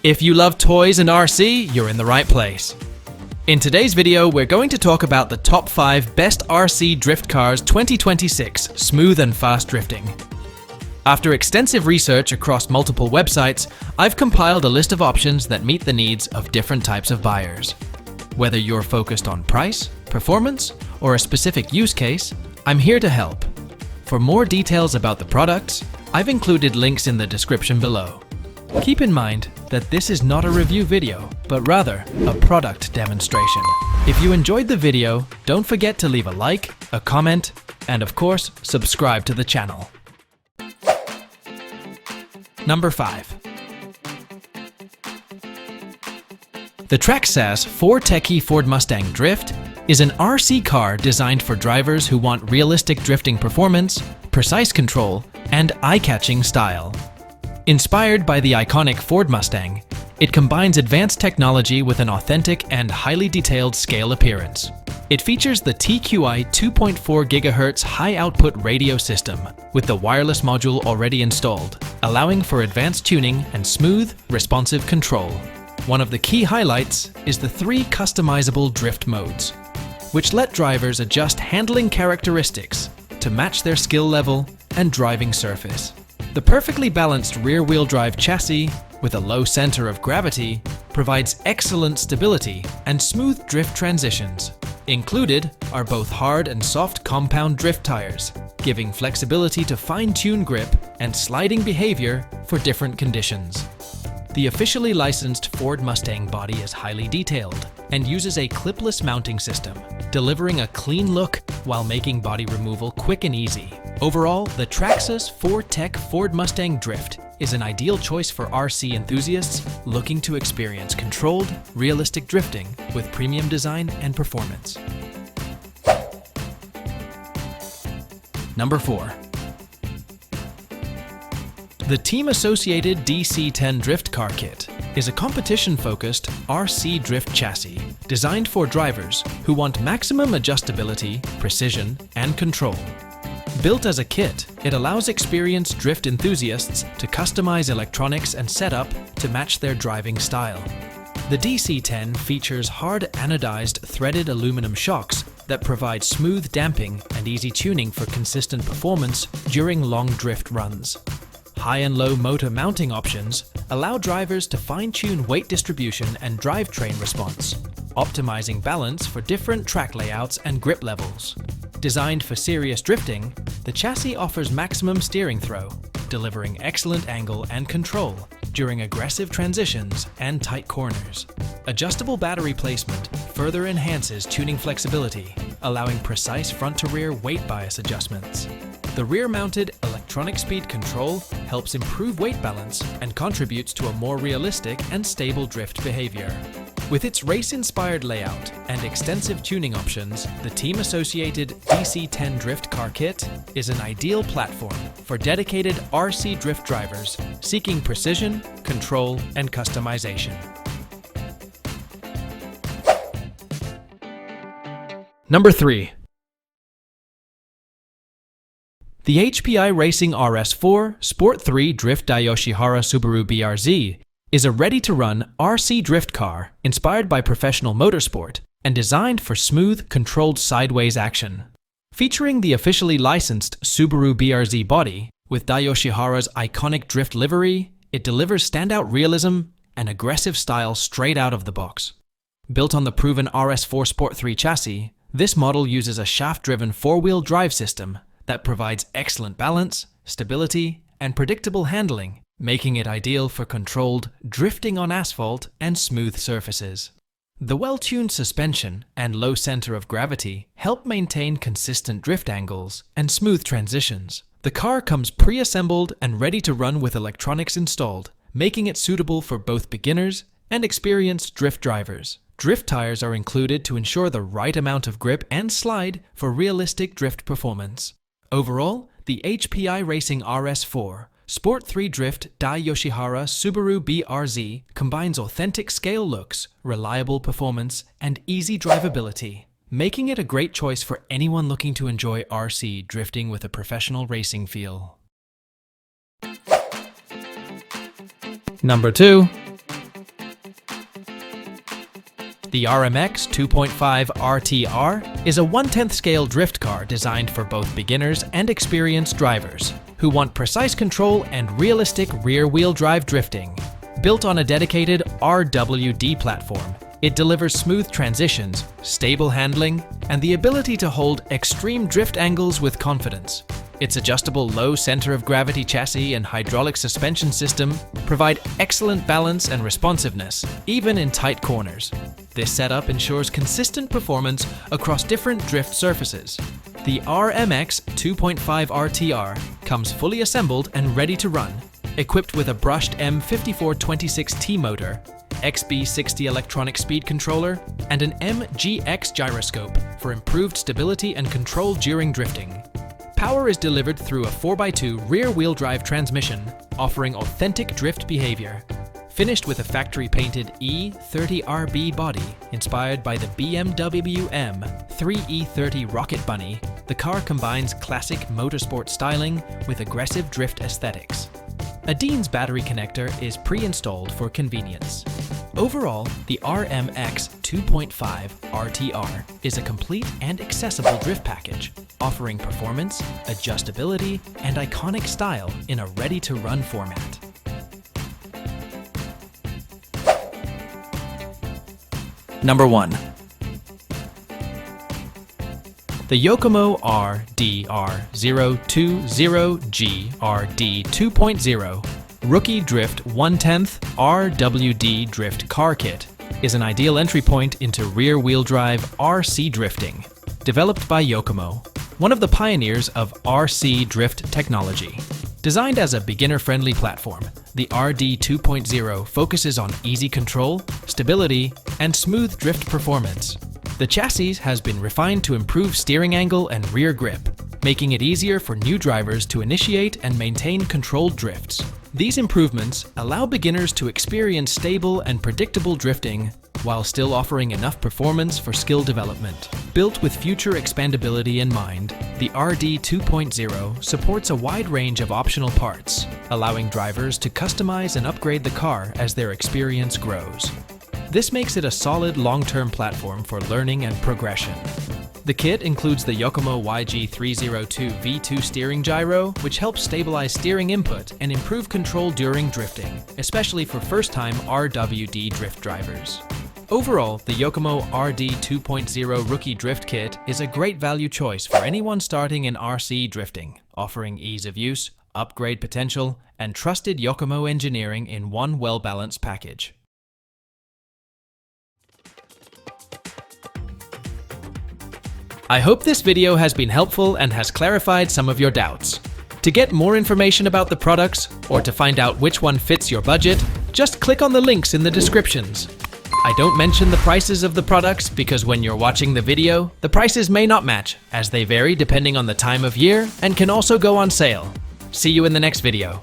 If you love toys and RC, you're in the right place. In today's video, we're going to talk about the top 5 best RC drift cars 2026, smooth and fast drifting. After extensive research across multiple websites, I've compiled a list of options that meet the needs of different types of buyers. Whether you're focused on price, performance, or a specific use case, I'm here to help. For more details about the products, I've included links in the description below. Keep in mind that this is not a review video, but rather a product demonstration. If you enjoyed the video, don't forget to leave a like, a comment, and of course, subscribe to the channel. Number 5. The Traxxas 4Techie Ford Mustang Drift is an RC car designed for drivers who want realistic drifting performance, precise control, and eye-catching style. Inspired by the iconic Ford Mustang, it combines advanced technology with an authentic and highly detailed scale appearance. It features the TQI 2.4 GHz high-output radio system with the wireless module already installed, allowing for advanced tuning and smooth, responsive control. One of the key highlights is the 3 customizable drift modes, which let drivers adjust handling characteristics to match their skill level and driving surface. The perfectly balanced rear-wheel drive chassis with a low center of gravity provides excellent stability and smooth drift transitions. Included are both hard and soft compound drift tires, giving flexibility to fine-tune grip and sliding behavior for different conditions. The officially licensed Ford Mustang body is highly detailed and uses a clipless mounting system, delivering a clean look while making body removal quick and easy. Overall, the Traxxas 4Tech Ford Mustang Drift is an ideal choice for RC enthusiasts looking to experience controlled, realistic drifting with premium design and performance. Number 4. The team-associated DC-10 Drift Car Kit is a competition-focused RC drift chassis designed for drivers who want maximum adjustability, precision, and control. Built as a kit, it allows experienced drift enthusiasts to customize electronics and setup to match their driving style. The DC-10 features hard anodized threaded aluminum shocks that provide smooth damping and easy tuning for consistent performance during long drift runs. High and low motor mounting options allow drivers to fine-tune weight distribution and drivetrain response, optimizing balance for different track layouts and grip levels. Designed for serious drifting, the chassis offers maximum steering throw, delivering excellent angle and control during aggressive transitions and tight corners. Adjustable battery placement further enhances tuning flexibility, allowing precise front-to-rear weight bias adjustments. The rear-mounted electronic speed control helps improve weight balance and contributes to a more realistic and stable drift behavior. With its race-inspired layout and extensive tuning options, the team-associated DC-10 Drift Car Kit is an ideal platform for dedicated RC drift drivers seeking precision, control, and customization. Number 3. The HPI RS4 Sport 3 Drift Yoshihara Subaru BRZ is a ready-to-run RC drift car inspired by professional motorsport and designed for smooth, controlled sideways action. Featuring the officially licensed Subaru BRZ body with Yoshihara's iconic drift livery, it delivers standout realism and aggressive style straight out of the box. Built on the proven RS4 Sport 3 chassis, this model uses a shaft-driven 4-wheel drive system that provides excellent balance, stability, and predictable handling, making it ideal for controlled drifting on asphalt and smooth surfaces. The well-tuned suspension and low center of gravity help maintain consistent drift angles and smooth transitions. The car comes pre-assembled and ready to run with electronics installed, making it suitable for both beginners and experienced drift drivers. Drift tires are included to ensure the right amount of grip and slide for realistic drift performance. Overall, the HPI Racing RS4 Sport 3 Drift Yoshihara Subaru BRZ combines authentic scale looks, reliable performance, and easy drivability, making it a great choice for anyone looking to enjoy RC drifting with a professional racing feel. Number 2. The RMX 2.5 RTR is a 1/10 scale drift car designed for both beginners and experienced drivers who want precise control and realistic rear-wheel drive drifting. Built on a dedicated RWD platform, it delivers smooth transitions, stable handling, and the ability to hold extreme drift angles with confidence. Its adjustable low center of gravity chassis and hydraulic suspension system provide excellent balance and responsiveness, even in tight corners. This setup ensures consistent performance across different drift surfaces. The RMX 2.5 RTR comes fully assembled and ready to run, equipped with a brushed M5426T motor, XB60 electronic speed controller, and an MGX gyroscope for improved stability and control during drifting. Power is delivered through a 4x2 rear-wheel drive transmission, offering authentic drift behavior. Finished with a factory-painted E30RB body inspired by the BMW M3E30 Rocket Bunny, the car combines classic motorsport styling with aggressive drift aesthetics. A Dean's battery connector is pre-installed for convenience. Overall, the RMX 2.5 RTR is a complete and accessible drift package, offering performance, adjustability, and iconic style in a ready-to-run format. Number 1. The Yokomo RDR020GRD 2.0 Rookie Drift 1/10 RWD Drift Car Kit is an ideal entry point into rear-wheel drive RC drifting. Developed by Yokomo, one of the pioneers of RC drift technology. Designed as a beginner-friendly platform, the RD 2.0 focuses on easy control, stability, and smooth drift performance. The chassis has been refined to improve steering angle and rear grip, making it easier for new drivers to initiate and maintain controlled drifts. These improvements allow beginners to experience stable and predictable drifting while still offering enough performance for skill development. Built with future expandability in mind, the RD 2.0 supports a wide range of optional parts, allowing drivers to customize and upgrade the car as their experience grows. This makes it a solid long-term platform for learning and progression. The kit includes the Yokomo YG302 V2 steering gyro, which helps stabilize steering input and improve control during drifting, especially for first-time RWD drift drivers. Overall, the Yokomo RD 2.0 Rookie Drift Kit is a great value choice for anyone starting in RC drifting, offering ease of use, upgrade potential, and trusted Yokomo engineering in one well-balanced package. I hope this video has been helpful and has clarified some of your doubts. To get more information about the products, or to find out which one fits your budget, just click on the links in the descriptions. I don't mention the prices of the products because when you're watching the video, the prices may not match, as they vary depending on the time of year and can also go on sale. See you in the next video.